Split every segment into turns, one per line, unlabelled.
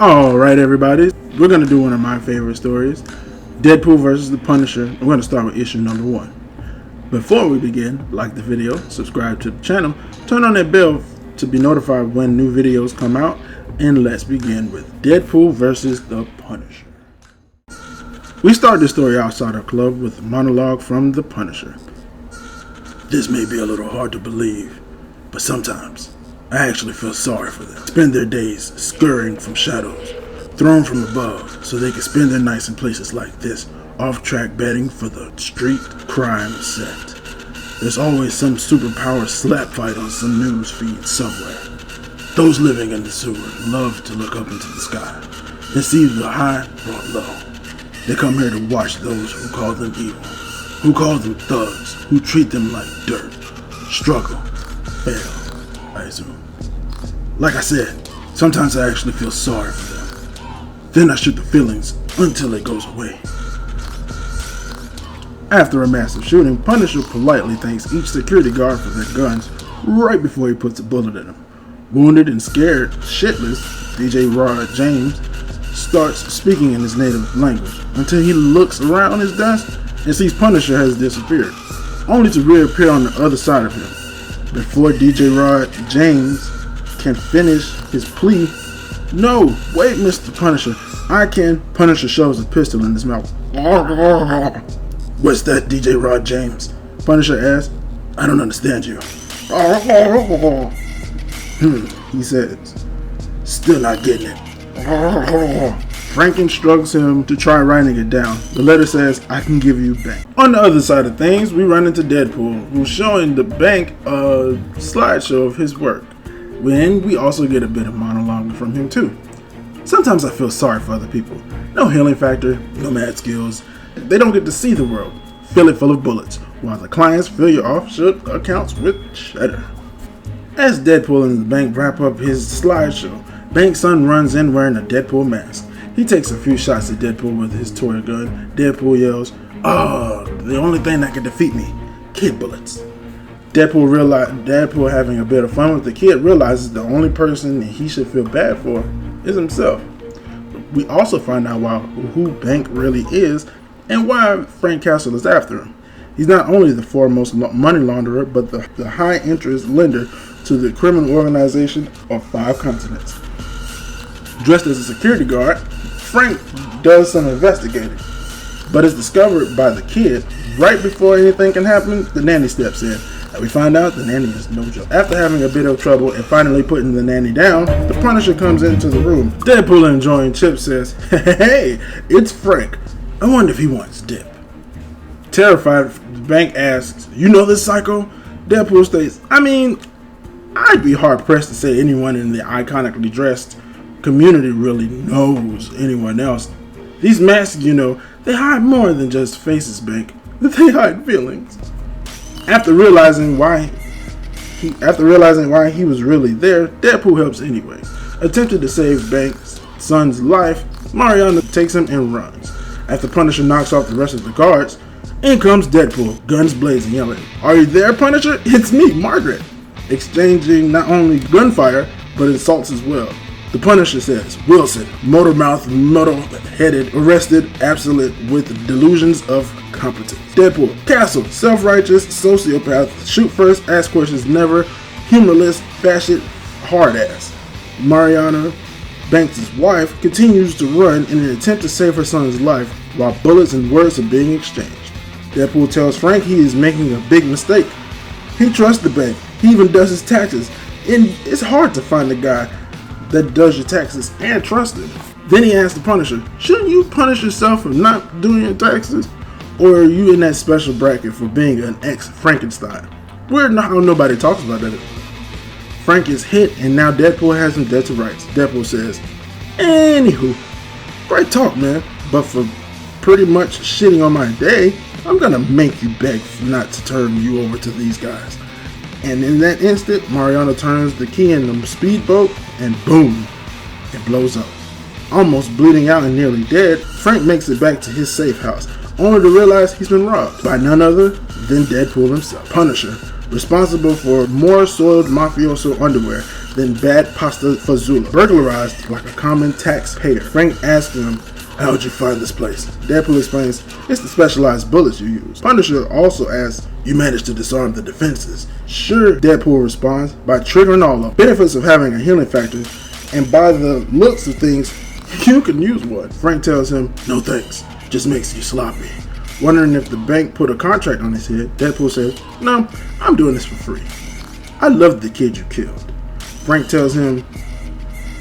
Alright everybody, we're going to do one of my favorite stories, Deadpool vs. the Punisher. We're going to start with issue number 1. Before we begin, like the video, subscribe to the channel, turn on that bell to be notified when new videos come out, and let's begin with Deadpool vs. the Punisher. We start this story outside our club with a monologue from the Punisher. This may be a little hard to believe, but sometimes I actually feel sorry for them. Spend their days scurrying from shadows, thrown from above, so they can spend their nights in places like this, off-track betting for the street crime set. There's always some superpower slap fight on some news feed somewhere. Those living in the sewer love to look up into the sky and see the high brought low. They come here to watch those who call them evil, who call them thugs, who treat them like dirt, struggle, fail, I assume. Like I said, sometimes I actually feel sorry for them. Then I shoot the feelings until it goes away. After a massive shooting, Punisher politely thanks each security guard for their guns right before he puts a bullet in them. Wounded and scared shitless, DJ Rod James starts speaking in his native language until he looks around his desk and sees Punisher has disappeared, only to reappear on the other side of him. Before DJ Rod James can finish his plea, "No, wait, Mr. Punisher, I can." Punisher shoves a pistol in his mouth. "What's that, DJ Rod James?" Punisher asks. "I don't understand you." He says, "Still not getting it." Frank instructs him to try writing it down. The letter says, "I can give you bank." On the other side of things, we run into Deadpool, who's showing the bank a slideshow of his work. When we also get a bit of monologue from him too. Sometimes I feel sorry for other people. No healing factor, no mad skills. They don't get to see the world. Fill it full of bullets, while the clients fill your offshore accounts with cheddar. As Deadpool and the bank wrap up his slideshow, Bank's son runs in wearing a Deadpool mask. He takes a few shots at Deadpool with his toy gun. Deadpool yells, "Oh, the only thing that can defeat me, kid bullets." Deadpool, having a bit of fun with the kid, realizes the only person he should feel bad for is himself. We also find out who Bank really is and why Frank Castle is after him. He's not only the foremost money launderer, but the high interest lender to the criminal organization of 5 continents. Dressed as a security guard, Frank does some investigating, but is discovered by the kid. Right before anything can happen, the nanny steps in, and we find out the nanny is no joke. After having a bit of trouble and finally putting the nanny down, the Punisher comes into the room. Deadpool, enjoying chips, says, "Hey, it's Frank. I wonder if he wants dip." Terrified, the bank asks, "You know this psycho?" Deadpool states, "I mean, I'd be hard pressed to say anyone in the iconically dressed community really knows anyone else. These masks, they hide more than just faces, Bank. They hide feelings." After realizing why he was really there, Deadpool helps anyway. Attempting to save Bank's son's life, Mariana takes him and runs. After Punisher knocks off the rest of the guards, in comes Deadpool, guns blazing, yelling, "Are you there, Punisher? It's me, Margaret!" Exchanging not only gunfire, but insults as well. The Punisher says, "Wilson, motor-mouthed, muddle-headed, arrested, absolute with delusions of competence." Deadpool, "Castle, self-righteous, sociopath, shoot first, ask questions never, humorless, fascist, hard-ass." Mariana, Banks' wife, continues to run in an attempt to save her son's life while bullets and words are being exchanged. Deadpool tells Frank he is making a big mistake. He trusts the bank. He even does his taxes. And it's hard to find a guy that does your taxes and trust him. Then he asks the Punisher, "Shouldn't you punish yourself for not doing your taxes? Or are you in that special bracket for being an ex-Frankenstein?" Weird how nobody talks about that. Frank is hit and now Deadpool has him dead to rights. Deadpool says, "Anywho, great talk, man, but for pretty much shitting on my day, I'm gonna make you beg not to turn you over to these guys." And in that instant, Mariana turns the key in the speedboat and boom, it blows up. Almost bleeding out and nearly dead, Frank makes it back to his safe house, only to realize he's been robbed by none other than Deadpool himself. Punisher, responsible for more soiled mafioso underwear, than bad pasta fazool, burglarized like a common taxpayer. Frank asks him, "How'd you find this place?" Deadpool explains, "It's the specialized bullets you use." Punisher also asks, "You managed to disarm the defenses?" "Sure," Deadpool responds, "by triggering all the benefits of having a healing factor, and by the looks of things, you can use one." Frank tells him, "No thanks, just makes you sloppy." Wondering if the bank put a contract on his head, Deadpool says, "No, I'm doing this for free. I loved the kid you killed." Frank tells him,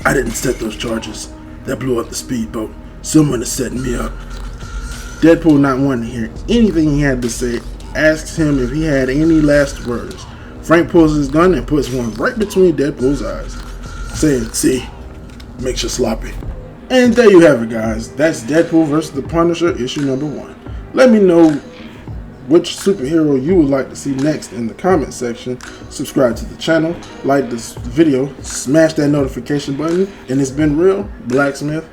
"I didn't set those charges. That blew up the speedboat. Someone is setting me up." Deadpool, not wanting to hear anything he had to say, asks him if he had any last words. Frank pulls his gun and puts one right between Deadpool's eyes, saying, "See, makes you sloppy." And there you have it, guys. That's Deadpool vs. the Punisher, issue number 1. Let me know which superhero you would like to see next in the comment section. Subscribe to the channel, like this video, smash that notification button, and it's been real, Blacksmith